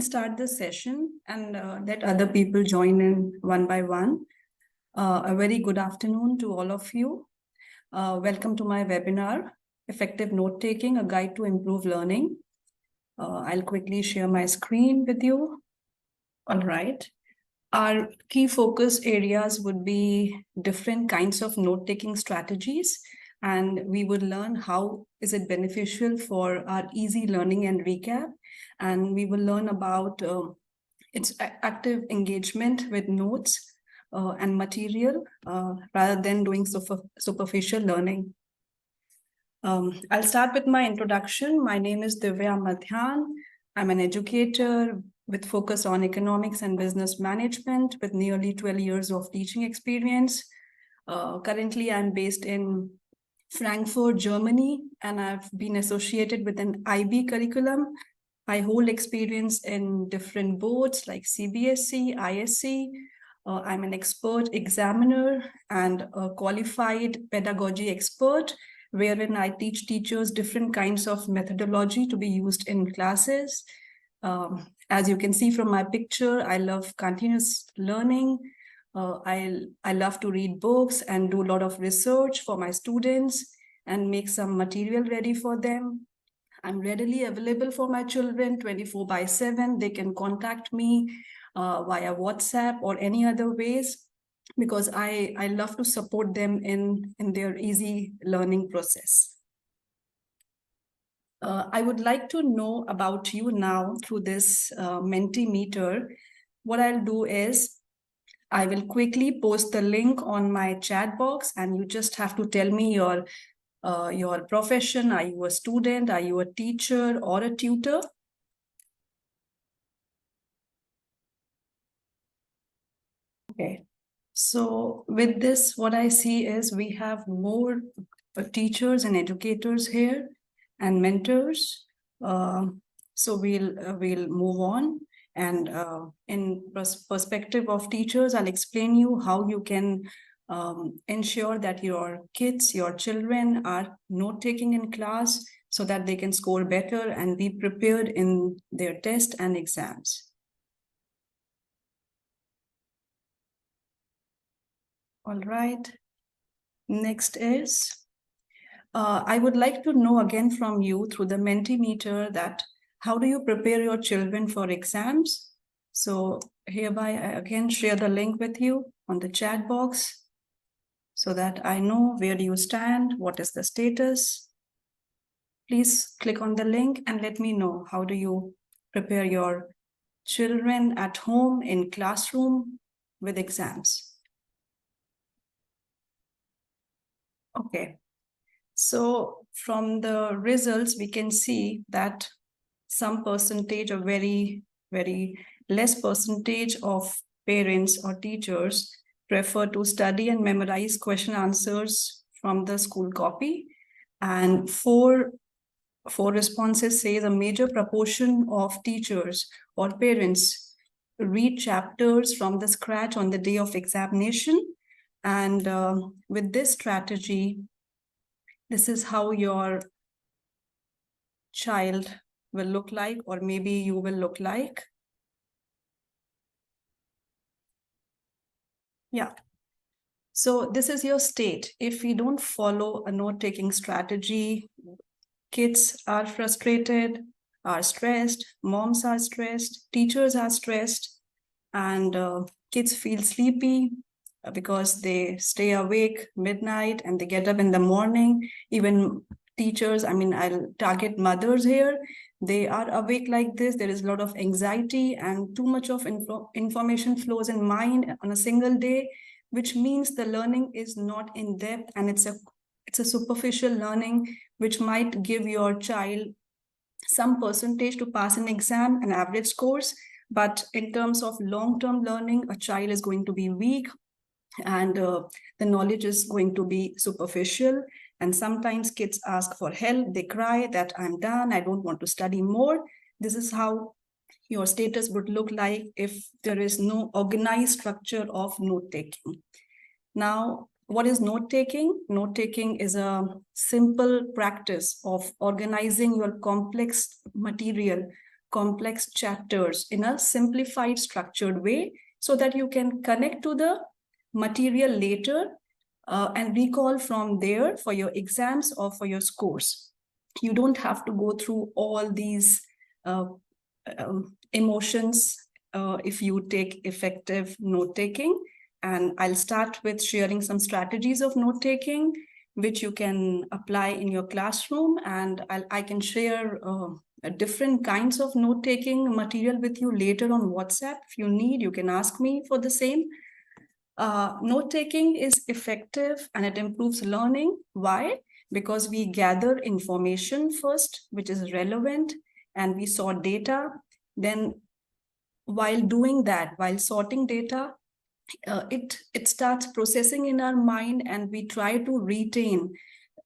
start the session and let other people join in one by one. A very good afternoon to all of you. Welcome to my webinar, Effective Note-Taking, a Guide to Improve Learning. I'll quickly share my screen with you. All right. Our key focus areas would be different kinds of note-taking strategies, and we would learn how is it beneficial for our easy learning and recap. And we will learn about its active engagement with notes and material rather than doing superficial learning. I'll start with my introduction. My name is Divya Madhyan. I'm an educator with focus on economics and business management with nearly 12 years of teaching experience. Currently, I'm based in Frankfurt, Germany, and I've been associated with an IB curriculum. I hold experience in different boards like CBSE, ISC. I'm an expert examiner and a qualified pedagogy expert, wherein I teach teachers different kinds of methodology to be used in classes. As you can see from my picture, I love continuous learning. I love to read books and do a lot of research for my students and make some material ready for them. I'm readily available for my children 24/7. They can contact me via WhatsApp or any other ways because I love to support them in their easy learning process. I would like to know about you now through this Mentimeter. What I'll do is I will quickly post the link on my chat box, and you just have to tell me your profession. Are you a student? Are you a teacher or a tutor? Okay. So with this, what I see is we have more teachers and educators here and mentors. So we'll move on. And in perspective of teachers, I'll explain you how you can ensure that your kids, your children are note-taking in class so that they can score better and be prepared in their test and exams. All right. Next is, I would like to know again from you through the Mentimeter that how do you prepare your children for exams? So hereby I again share the link with you on the chat box so that I know where do you stand, what is the status. Please click on the link and let me know how do you prepare your children at home in classroom with exams. Okay. So from the results, we can see that some percentage, a very, very less percentage of parents or teachers prefer to study and memorize question answers from the school copy. And four responses say the major proportion of teachers or parents read chapters from the scratch on the day of examination. And with this strategy, this is how your child will look like, or maybe you will look like. Yeah. So this is your state. If we don't follow a note-taking strategy, kids are frustrated, are stressed, moms are stressed, teachers are stressed, and kids feel sleepy because they stay awake midnight and they get up in the morning. Even teachers, I mean, I'll target mothers here. They are awake like this. There is a lot of anxiety and too much of information flows in mind on a single day, which means the learning is not in depth and it's a superficial learning, which might give your child some percentage to pass an exam, an average scores. But in terms of long-term learning, a child is going to be weak and the knowledge is going to be superficial. And sometimes kids ask for help. They cry that I'm done. I don't want to study more. This is how your status would look like if there is no organized structure of note-taking. Now, what is note-taking? Note-taking is a simple practice of organizing your complex material complex chapters in a simplified, structured way so that you can connect to the material later and recall from there for your exams or for your scores. You don't have to go through all these emotions if you take effective note taking. And I'll start with sharing some strategies of note taking, which you can apply in your classroom. And I can share different kinds of note taking material with you later on WhatsApp. If you need, you can ask me for the same. Note taking is effective and it improves learning. Why? Because we gather information first, which is relevant, and we sort data. Then, while doing that, while sorting data, it starts processing in our mind, and we try to retain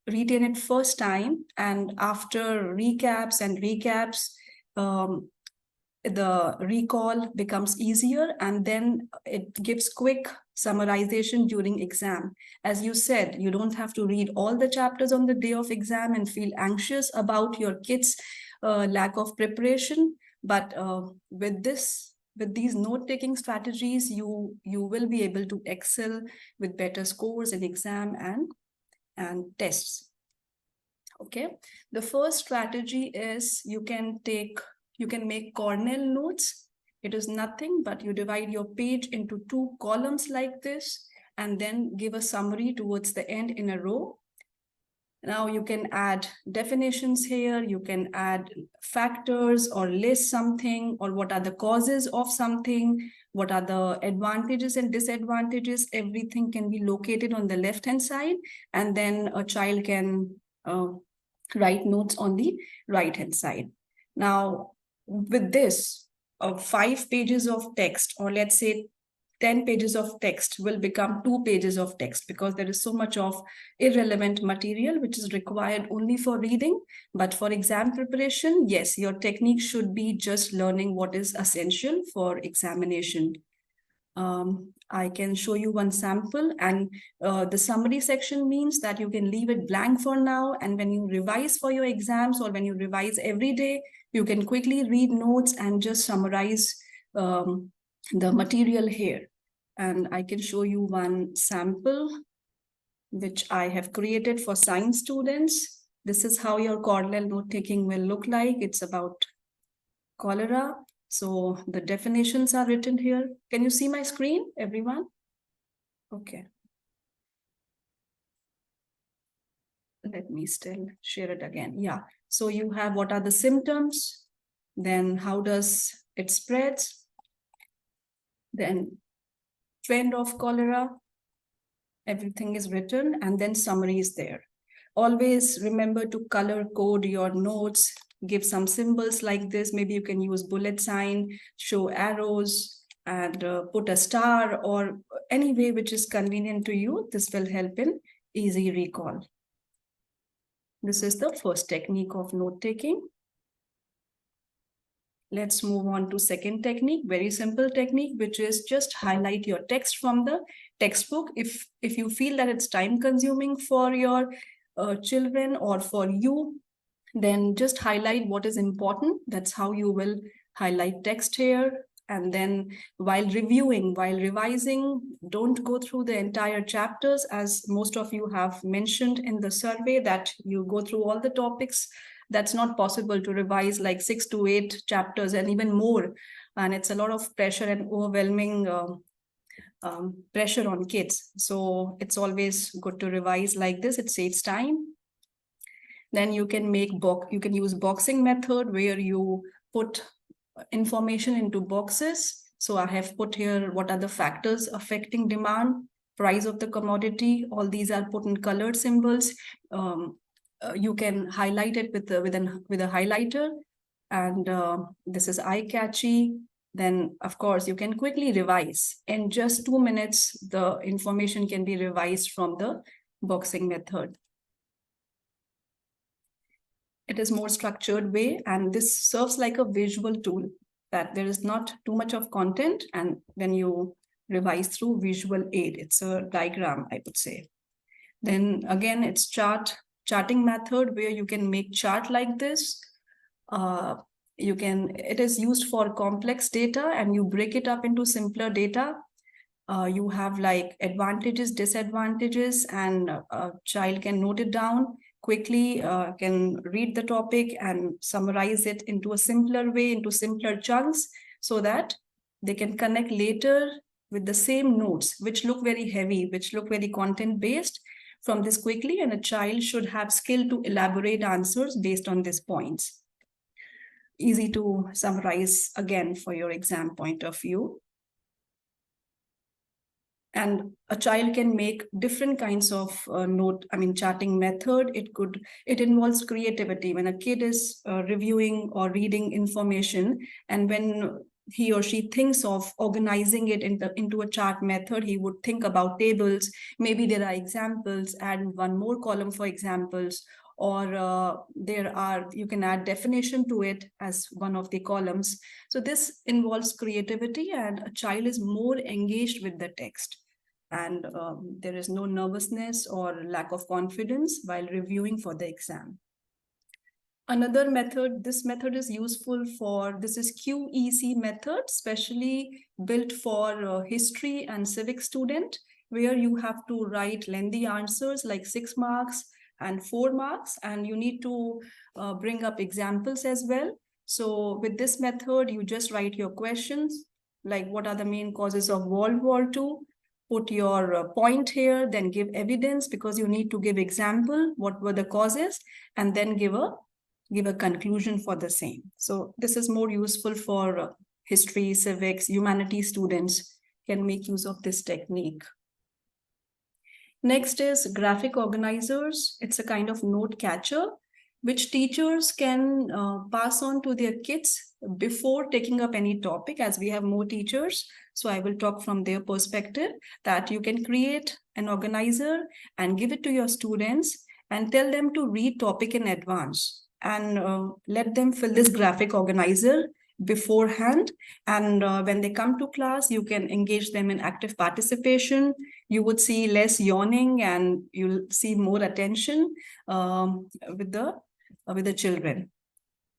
it first time. And after recaps and recaps, the recall becomes easier, and then it gives quick summarization during exam. As you said, you don't have to read all the chapters on the day of exam and feel anxious about your kids' lack of preparation. But with these note-taking strategies, you will be able to excel with better scores in exam and tests. Okay, the first strategy is you can make Cornell notes. It is nothing but you divide your page into 2 columns like this, and then give a summary towards the end in a row. Now you can add definitions here, you can add factors or list something, or what are the causes of something, what are the advantages and disadvantages. Everything can be located on the left-hand side, and then a child can write notes on the right-hand side. Now, with this, 5 pages of text, or let's say 10 pages of text, will become 2 pages of text, because there is so much of irrelevant material which is required only for reading. But for exam preparation, yes, your technique should be just learning what is essential for examination. I can show you one sample, and the summary section means that you can leave it blank for now, and when you revise for your exams or when you revise every day, you can quickly read notes and just summarize the material here. And I can show you one sample which I have created for science students. This is how your Cornell note-taking will look like. It's about cholera. So the definitions are written here. Can you see my screen, everyone? Okay. Let me still share it again. Yeah. So you have what are the symptoms, then how does it spread, then trend of cholera, everything is written, and then summary is there. Always remember to color code your notes, give some symbols like this. Maybe you can use bullet sign, show arrows, and put a star, or any way which is convenient to you. This will help in easy recall. This is the first technique of note-taking. Let's move on to second technique, very simple technique, which is just highlight your text from the textbook. If you feel that it's time consuming for your children or for you, then just highlight what is important. That's how you will highlight text here. And then while reviewing, while revising, don't go through the entire chapters, as most of you have mentioned in the survey that you go through all the topics. That's not possible to revise like 6 to 8 chapters and even more. And it's a lot of pressure and overwhelming pressure on kids. So it's always good to revise like this. It saves time. Then you can use boxing method, where you put information into boxes. So I have put here what are the factors affecting demand, price of the commodity. All these are put in colored symbols. You can highlight it with a highlighter, and this is eye-catchy. Then, of course, you can quickly revise. In just 2 minutes, the information can be revised from the boxing method. It is more structured way, and this serves like a visual tool, that there is not too much of content, and when you revise through visual aid, it's a diagram, I would say. Then again, it's charting method, where you can make chart like this. It is used for complex data, and you break it up into simpler data. You have like advantages, disadvantages, and a child can note it down quickly, can read the topic and summarize it into a simpler way, into simpler chunks, so that they can connect later with the same notes, which look very heavy, which look very content based, from this quickly. And a child should have skill to elaborate answers based on these points. Easy to summarize again for your exam point of view. And a child can make different kinds of charting method. It involves creativity. When a kid is reviewing or reading information, and when he or she thinks of organizing it into a chart method, he would think about tables. Maybe there are examples, add one more column for examples, or you can add definition to it as one of the columns. So this involves creativity, and a child is more engaged with the text. And there is no nervousness or lack of confidence while reviewing for the exam. Another method, this method is useful for, this is QEC method, specially built for history and civic student, where you have to write lengthy answers like 6 marks and 4 marks, and you need to bring up examples as well. So with this method, you just write your questions, like what are the main causes of World War II, put your point here, then give evidence, because you need to give example, what were the causes, and then give a conclusion for the same. So this is more useful for history, civics, humanities students can make use of this technique. Next is graphic organizers. It's a kind of note catcher which teachers can pass on to their kids before taking up any topic, as we have more teachers. So I will talk from their perspective, that you can create an organizer and give it to your students and tell them to read topic in advance, and let them fill this graphic organizer beforehand. And when they come to class, you can engage them in active participation. You would see less yawning, and you'll see more attention with the children.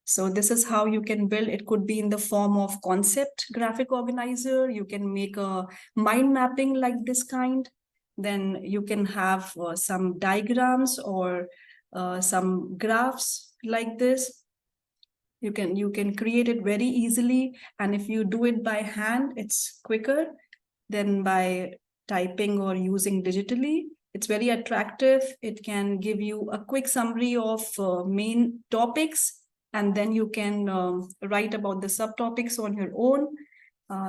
So this is how you can build. It could be in the form of concept graphic organizer. You can make a mind mapping like this kind. Then you can have some diagrams or some graphs like this. You can create it very easily. And if you do it by hand, it's quicker than by typing or using digitally. It's very attractive. It can give you a quick summary of main topics, and then you can write about the subtopics on your own.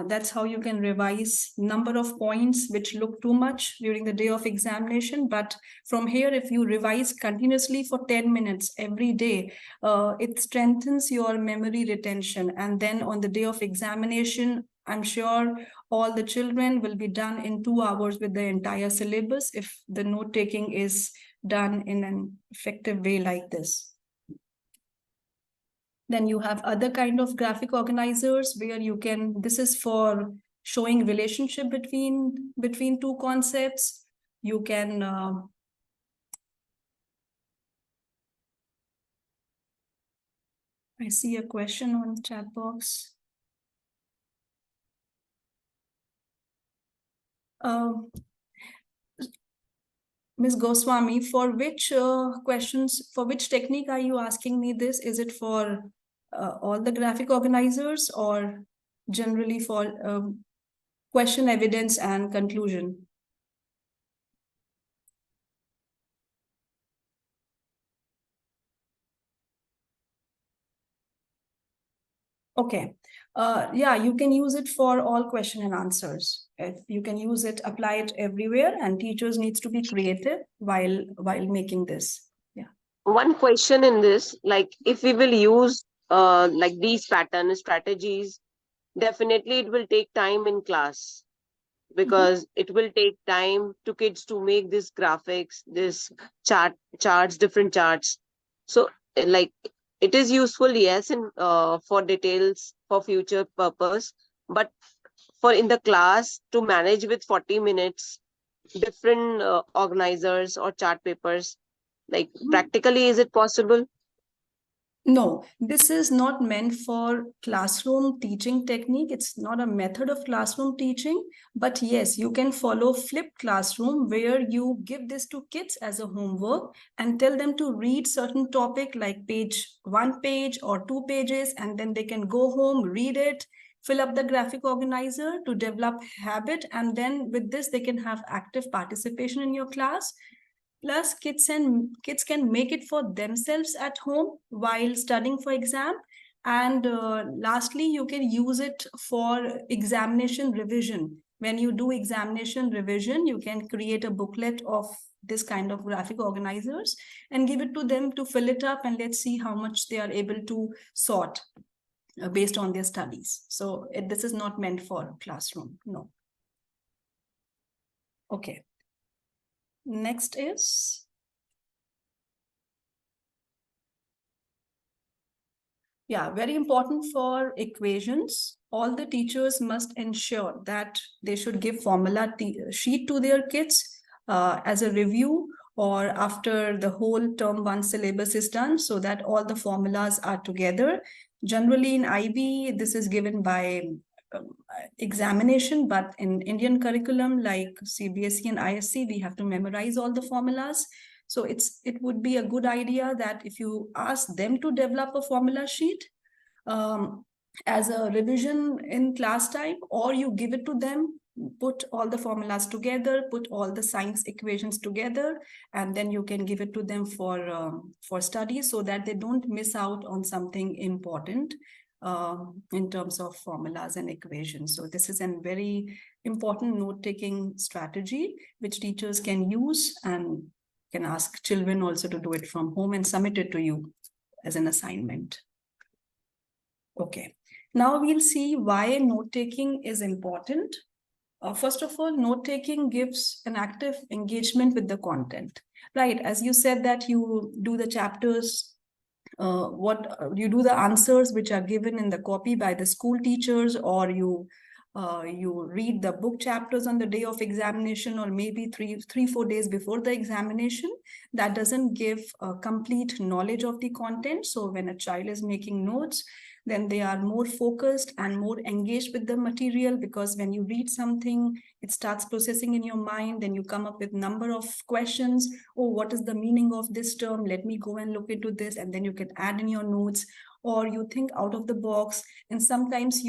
That's how you can revise number of points which look too much during the day of examination. But from here, if you revise continuously for 10 minutes every day, it strengthens your memory retention. And then on the day of examination, I'm sure all the children will be done in 2 hours with the entire syllabus if the note taking is done in an effective way like this. Then you have other kind of graphic organizers where you can, this is for showing relationship between two concepts. You can I see a question on the chat box. Ms. Goswami, for which questions, for which technique are you asking me this? Is it for all the graphic organizers, or generally for question, evidence, and conclusion? Okay. Yeah, you can use it for all question and answers. You can use it, apply it everywhere, and teachers needs to be creative while making this. Yeah. One question in this, like if we will use like these pattern strategies, definitely it will take time in class, because it will take time to kids to make these graphics, this charts, different charts. So like it is useful, yes, in for details for future purpose, but for in the class to manage with 40 minutes different organizers or chart papers, like practically is it possible? No, this is not meant for classroom teaching technique. It's not a method of classroom teaching, but yes, you can follow flipped classroom where you give this to kids as a homework and tell them to read certain topic like one page or 2 pages, and then they can go home, read it, fill up the graphic organizer to develop habit, and then with this they can have active participation in your class. Plus, kids can make it for themselves at home while studying for exam. And lastly, you can use it for examination revision. When you do examination revision, you can create a booklet of this kind of graphic organizers and give it to them to fill it up, and let's see how much they are able to sort based on their studies. So this is not meant for classroom. No. Okay. Next is, yeah, very important for equations. All the teachers must ensure that they should give formula sheet to their kids as a review or after the whole term one syllabus is done, so that all the formulas are together. Generally in IB, this is given by examination, but in Indian curriculum like CBSE and ISC, we have to memorize all the formulas. So it would be a good idea that if you ask them to develop a formula sheet as a revision in class time, or you give it to them, put all the formulas together, put all the science equations together, and then you can give it to them for study so that they don't miss out on something important in terms of formulas and equations. So this is a very important note-taking strategy which teachers can use and can ask children also to do it from home and submit it to you as an assignment. Okay, now we'll see why note-taking is important. First of all, note-taking gives an active engagement with the content, right? As you said that you do the chapters, you do the answers which are given in the copy by the school teachers, or you read the book chapters on the day of examination, or maybe 4 days before the examination. That doesn't give a complete knowledge of the content. So when a child is making notes, then they are more focused and more engaged with the material, because when you read something, it starts processing in your mind. Then you come up with number of questions. Oh, what is the meaning of this term? Let me go and look into this. And then you can add in your notes, or you think out of the box. And sometimes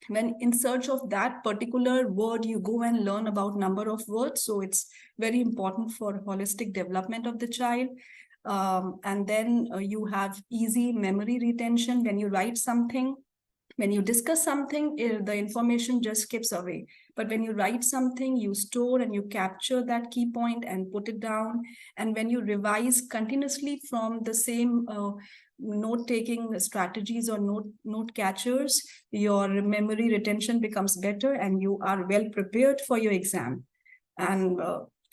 when in search of that particular word, you go and learn about number of words. So it's very important for holistic development of the child. And then you have easy memory retention. When you write something, when you discuss something, the information just skips away. But when you write something, you store and you capture that key point and put it down. And when you revise continuously from the same note-taking strategies or note catchers, your memory retention becomes better and you are well prepared for your exam. And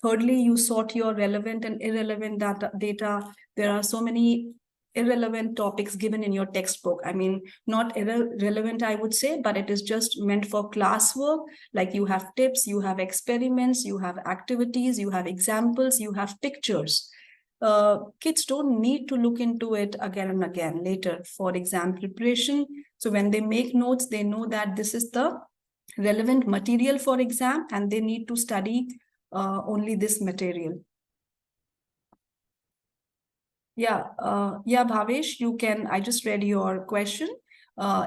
thirdly, you sort your relevant and irrelevant data. There are so many irrelevant topics given in your textbook. I mean, not irrelevant, I would say, but it is just meant for classwork. Like you have tips, you have experiments, you have activities, you have examples, you have pictures. Kids don't need to look into it again and again later for exam preparation. So when they make notes, they know that this is the relevant material for exam and they need to study only this material. Yeah, Bhavesh, I just read your question.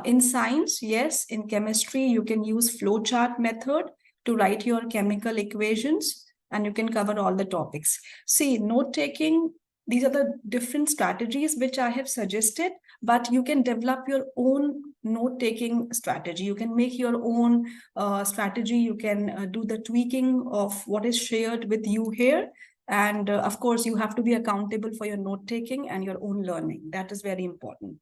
In science, yes, in chemistry, you can use flowchart method to write your chemical equations and you can cover all the topics. See, note-taking, these are the different strategies which I have suggested, but you can develop your own note-taking strategy. You can make your own strategy. You can do the tweaking of what is shared with you here. And of course, you have to be accountable for your note taking and your own learning. That is very important.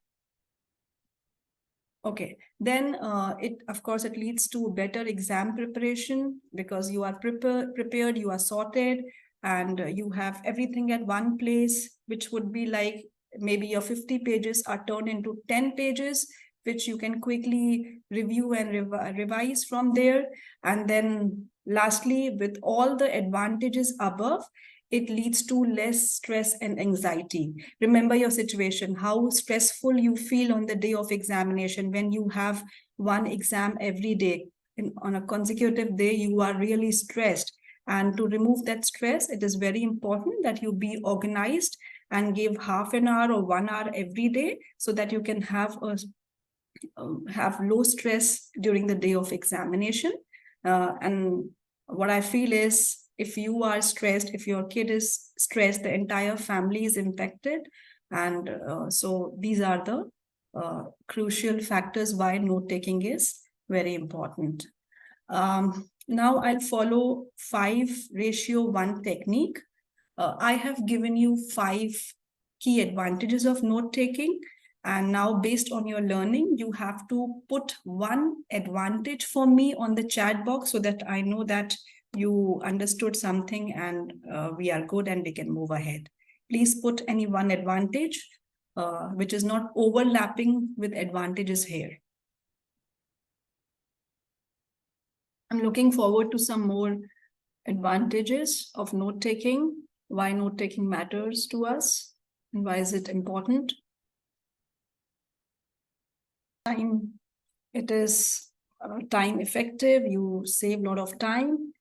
Okay, then of course, it leads to better exam preparation because you are prepared, you are sorted, and you have everything at one place, which would be like maybe your 50 pages are turned into 10 pages, which you can quickly review and revise from there. And then lastly, with all the advantages above, it leads to less stress and anxiety. Remember your situation, how stressful you feel on the day of examination. When you have one exam every day, on a consecutive day, you are really stressed. And to remove that stress, it is very important that you be organized and give half an hour or 1 hour every day, so that you can have low stress during the day of examination. And what I feel is, if you are stressed, if your kid is stressed, the entire family is impacted. And so these are the crucial factors why note taking is very important. Now I'll follow 5:1 technique. I have given you 5 key advantages of note taking. And now, based on your learning, you have to put one advantage for me on the chat box, so that I know that you understood something and we are good and we can move ahead. Please put any one advantage which is not overlapping with advantages here. I'm looking forward to some more advantages of note taking, why note taking matters to us, and why is it important. Time, it is time effective, you save a lot of time.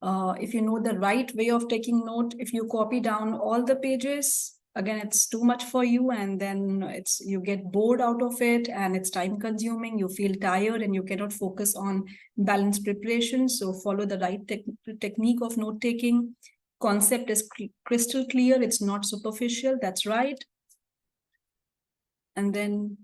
If you know the right way of taking note, if you copy down all the pages, again, it's too much for you, and then you get bored out of it, and it's time consuming, you feel tired, and you cannot focus on balanced preparation. So follow the right technique of note taking. Concept is crystal clear, it's not superficial, that's right. And then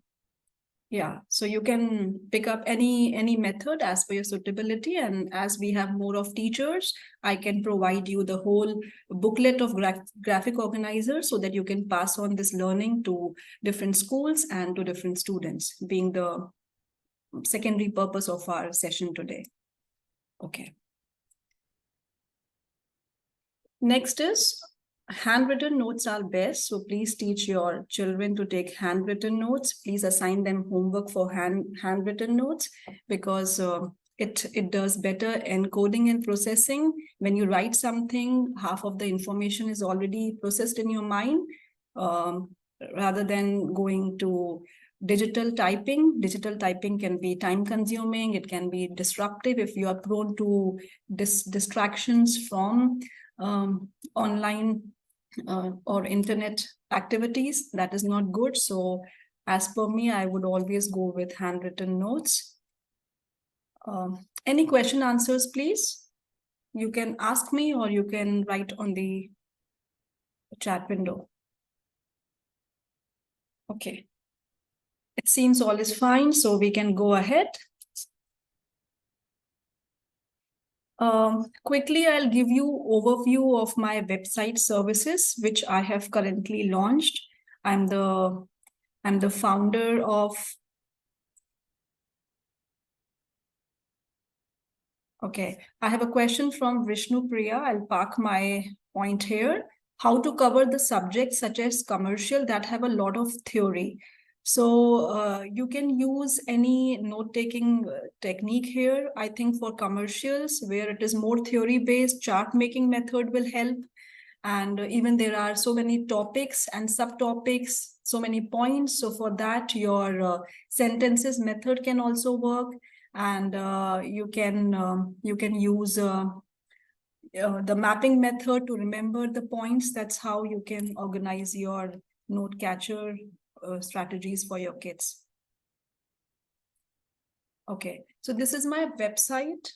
yeah, so you can pick up any method as per your suitability. And as we have more of teachers, I can provide you the whole booklet of graphic organizers, so that you can pass on this learning to different schools and to different students, being the secondary purpose of our session today. Okay. Next is, handwritten notes are best. So please teach your children to take handwritten notes. Please assign them homework for handwritten notes, because it does better encoding and processing. When you write something, half of the information is already processed in your mind, rather than going to digital typing. Digital typing can be time consuming, it can be disruptive if you are prone to distractions from online or internet activities. That is not good. So as per me, I would always go with handwritten notes. Any question answers, please? You can ask me, or you can write on the chat window. Okay. It seems all is fine, so we can go ahead. Quickly, I'll give you overview of my website services, which I have currently launched. I'm the founder of. Okay, I have a question from Vishnu Priya. I'll park my point here. How to cover the subjects such as commercial that have a lot of theory. So you can use any note-taking technique here. I think for commercials, where it is more theory-based, chart-making method will help. And even there are so many topics and subtopics, so many points. So for that, your sentences method can also work. And you can use the mapping method to remember the points. That's how you can organize your note catcher strategies for your kids. Okay, so this is my website,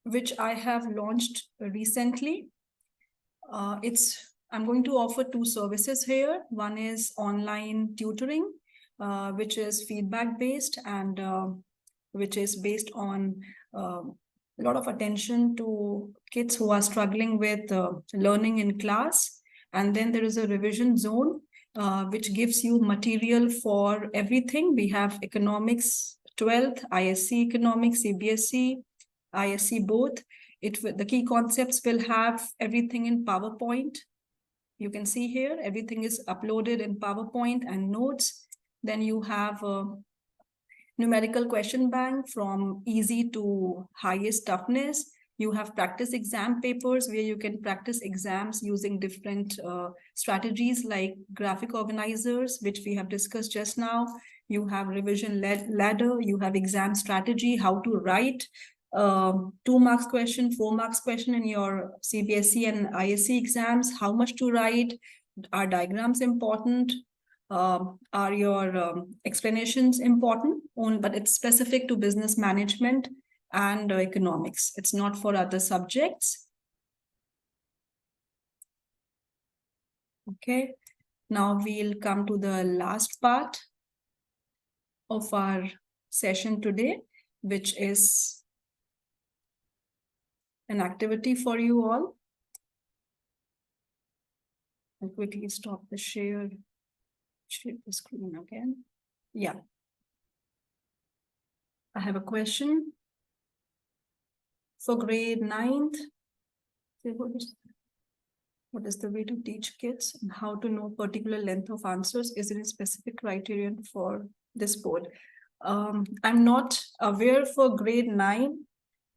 which I have launched recently. I'm going to offer 2 services here. One is online tutoring, which is feedback based, and which is based on a lot of attention to kids who are struggling with learning in class. And then there is a revision zone, which gives you material for everything. We have economics 12th, ISC economics, CBSE, ISC both. The key concepts will have everything in PowerPoint. You can see here, everything is uploaded in PowerPoint and notes. Then you have a numerical question bank from easy to highest toughness. You have practice exam papers where you can practice exams using different strategies like graphic organizers, which we have discussed just now. You have revision ladder, you have exam strategy, how to write 2 marks question, 4 marks question in your CBSE and ISC exams, how much to write, are diagrams important, are your explanations important, but it's specific to business management and economics. It's not for other subjects. Okay, now we'll come to the last part of our session today, which is an activity for you all. I'll quickly stop the share the screen again. Yeah. I have a question for grade 9th. What is the way to teach kids and how to know particular length of answers? Is there a specific criterion for this board? I'm not aware for grade 9,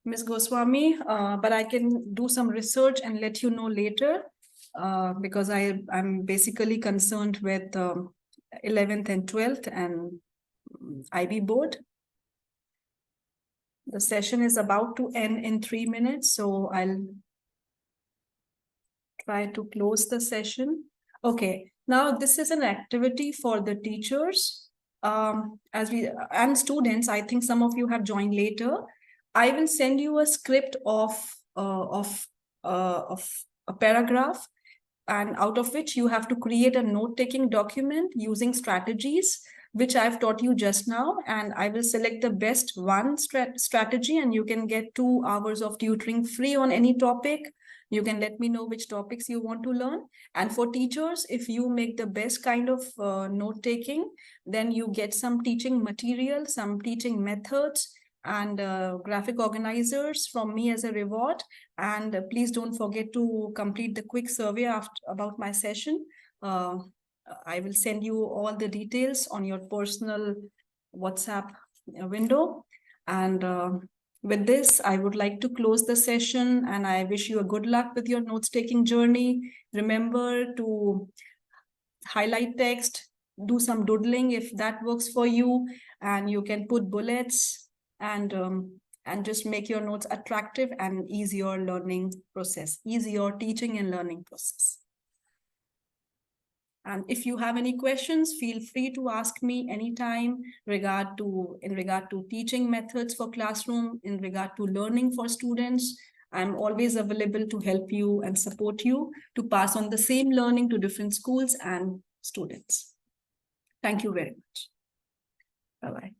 Ms. Goswami, but I can do some research and let you know later because I'm basically concerned with 11th and 12th and IB board. The session is about to end in 3 minutes, so I'll try to close the session. Okay, now this is an activity for the teachers and students. I think some of you have joined later. I will send you a script of a paragraph, and out of which you have to create a note-taking document using strategies which I've taught you just now, and I will select the best one strategy, and you can get 2 hours of tutoring free on any topic. You can let me know which topics you want to learn. And for teachers, if you make the best kind of note-taking, then you get some teaching material, some teaching methods, and graphic organizers from me as a reward. And please don't forget to complete the quick survey about my session. I will send you all the details on your personal WhatsApp window. And with this, I would like to close the session, and I wish you a good luck with your notes-taking journey. Remember to highlight text, do some doodling if that works for you, and you can put bullets and just make your notes attractive and ease your learning process, ease your teaching and learning process. And if you have any questions, feel free to ask me anytime in regard to teaching methods for classroom, in regard to learning for students. I'm always available to help you and support you to pass on the same learning to different schools and students. Thank you very much. Bye-bye.